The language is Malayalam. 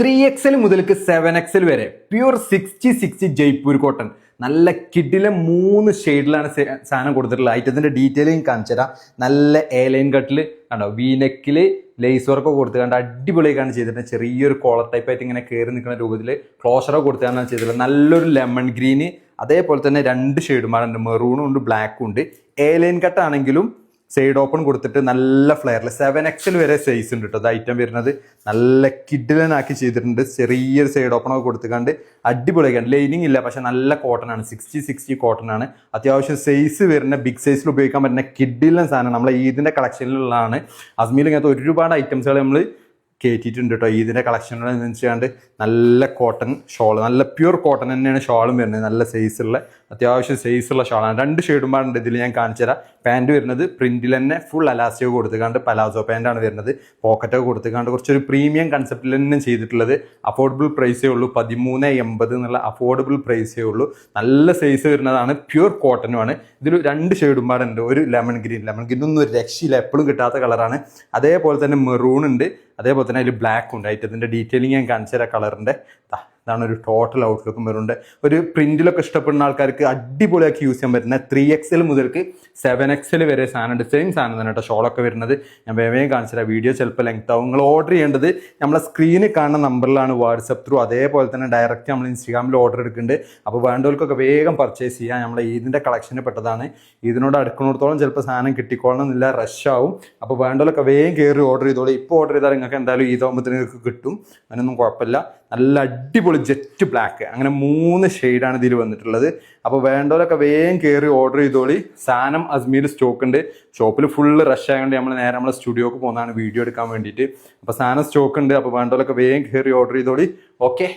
3XL മുതൽക്ക് 7XL വരെ പ്യൂർ 60 ജയ്പൂർ കോട്ടൺ നല്ല കിഡിലെ 3 ഷെയ്ഡിലാണ് സാധനം കൊടുത്തിട്ടുള്ളത്. ഐറ്റത്തിന്റെ ഡീറ്റെയിലിംഗ് കാണിച്ചു തരാം. നല്ല എയർലൈൻ കട്ടില് കണ്ടോ, വീനെക്കില് ലേസ് വർക്ക് കൊടുത്ത് കണ്ട് അടിപൊളിയായിട്ടാണ് ചെയ്തിട്ടുണ്ട്. ചെറിയൊരു കോളർ ടൈപ്പ് ആയിട്ട് ഇങ്ങനെ കയറി നിൽക്കുന്ന രൂപത്തിൽ ക്ലോഷറൊക്കെ കൊടുത്താണ് ചെയ്തിട്ടുള്ളത്. നല്ലൊരു ലെമൺ ഗ്രീന്, അതേപോലെ തന്നെ 2 ഷെയ്ഡുമാരുണ്ട്, മെറൂണും ഉണ്ട് ബ്ലാക്കും ഉണ്ട്. എയർലൈൻ കട്ടാണെങ്കിലും സൈഡ് ഓപ്പൺ കൊടുത്തിട്ട് നല്ല ഫ്ലെയറിൽ 7XL വരെ സൈസ് ഉണ്ട് കേട്ടോ. അത് ഐറ്റം വരുന്നത് നല്ല കിഡിലനാക്കി ചെയ്തിട്ടുണ്ട്. ചെറിയൊരു സൈഡ് ഓപ്പൺ ഒക്കെ കൊടുത്തുകൊണ്ട് അടിപൊളിയാക്കാണ്. ലൈനിങ് ഇല്ല, പക്ഷെ നല്ല കോട്ടൺ ആണ്, 60 കോട്ടൺ ആണ്. അത്യാവശ്യം സൈസ് വരുന്ന ബിഗ് സൈസിൽ ഉപയോഗിക്കാൻ പറ്റുന്ന കിഡിലൻ സാധനം നമ്മളെ ഈദിന്റെ കളക്ഷനിലുള്ളതാണ്. അസ്മീൽ ഇങ്ങനത്തെ ഒരുപാട് ഐറ്റംസുകൾ നമ്മൾ കയറ്റിയിട്ടുണ്ട് കേട്ടോ. ഈദിന്റെ കളക്ഷനുകൾ വെച്ചാണ്ട് നല്ല കോട്ടൺ ഷോൾ, നല്ല പ്യൂർ കോട്ടൺ തന്നെയാണ് ഷോളും വരുന്നത്. നല്ല സൈസുള്ള അത്യാവശ്യം സൈസുള്ള ഷോളാണ്. 2 ഷെയ്ഡുമാരുണ്ട് ഇതിൽ, ഞാൻ കാണിച്ചു തരാം. പാൻറ് വരുന്നത് പ്രിന്റിൽ തന്നെ ഫുൾ അലാസ്റ്റിക് കൊടുത്തുകൊണ്ട് പലാസോ പാൻറ്റാണ് വരുന്നത്. പോക്കറ്റൊക്കെ കൊടുത്തുകൊണ്ട് കുറച്ചൊരു പ്രീമിയം കൺസെപ്റ്റിൽ തന്നെ ചെയ്തിട്ടുള്ളത്. അഫോർഡബിൾ പ്രൈസേ ഉള്ളൂ, 1380 എന്നുള്ള അഫോർഡബിൾ പ്രൈസേ ഉള്ളൂ. നല്ല സൈസ് വരുന്നതാണ്, പ്യൂർ കോട്ടനുമാണ്. ഇതിൽ 2 ഷെയ്ഡുമാരുണ്ട്. ഒരു ലെമൺ ഗ്രീൻ ഒന്നും ഒരു രക്ഷയില്ല, എപ്പോഴും കിട്ടാത്ത കളറാണ്. അതേപോലെ തന്നെ മെറൂൺ ഉണ്ട്, അതേപോലെ തന്നെ അതിൽ ബ്ലാക്ക് ഉണ്ട്. ഐറ്റത്തിൻ്റെ ഡീറ്റെയിലിംഗ് ഞാൻ കാണിച്ചു തരാം. കളറിൻ്റെ ഇതാണ് ഒരു ടോട്ടൽ ഔട്ട്ലുക്കും വരുന്നുണ്ട്. ഒരു പ്രിന്റിലൊക്കെ ഇഷ്ടപ്പെടുന്ന ആൾക്കാർക്ക് അടിപൊളിയാക്കി യൂസ് ചെയ്യാൻ പറ്റുന്ന 3XL മുതൽക്ക് 7XL വരെ സാധനമുണ്ട്. സെയിം സാധനം തന്നെ കേട്ടോ. ഷോളൊക്കെ വരുന്നത് ഞാൻ വേഗം കാണിച്ചു തരാം. വീഡിയോ ചിലപ്പോൾ ലെങ്ത് ആവും. നിങ്ങൾ ഓർഡർ ചെയ്യേണ്ടത് നമ്മളെ സ്ക്രീനിൽ കാണുന്ന നമ്പറിലാണ്, വാട്സപ്പ് ത്രൂ. അതേപോലെ തന്നെ ഡയറക്റ്റ് നമ്മൾ ഇൻസ്റ്റാഗ്രാമിൽ ഓർഡർ എടുക്കുന്നുണ്ട്. അപ്പോൾ വേണ്ടവർക്കൊക്കെ വേഗം പർച്ചേസ് ചെയ്യാം. നമ്മളെ ഇതിൻ്റെ കളക്ഷന് പെട്ടതാണ്. ഇതിനോട് അടുക്കുന്നിടത്തോളം ചിലപ്പോൾ സാധനം കിട്ടിക്കോളണമെന്നില്ല, റഷ് ആവും. അപ്പോൾ വേണ്ടവരൊക്കെ വേഗം കയറി ഓർഡർ ചെയ്തോളൂ. ഇപ്പോൾ ഓർഡർ ചെയ്താൽ നിങ്ങൾക്ക് എന്തായാലും ഈദാകുമ്പോഴത്തേക്ക് നിങ്ങൾക്ക് കിട്ടും, അതിനൊന്നും കുഴപ്പമില്ല. നല്ല അടിപൊളി ജെറ്റ് ബ്ലാക്ക്, അങ്ങനെ 3 ഷെയ്ഡാണ് ഇതിൽ വന്നിട്ടുള്ളത്. അപ്പോൾ വേണ്ടവരൊക്കെ വേഗം കയറി ഓർഡർ ചെയ്തോളി. സാധനം അസ്മീർ സ്റ്റോക്ക് ഉണ്ട്. ഷോപ്പിൽ ഫുള്ള് റഷ് ആയതുകൊണ്ട് നമ്മൾ നേരെ നമ്മളെ സ്റ്റുഡിയോക്ക് പോകുന്നതാണ് വീഡിയോ എടുക്കാൻ വേണ്ടിയിട്ട്. അപ്പോൾ സാധനം സ്റ്റോക്ക് ഉണ്ട്. അപ്പോൾ വേണ്ടവരൊക്കെ വേഗം കയറി ഓർഡർ ചെയ്തോളി. ഓക്കെ.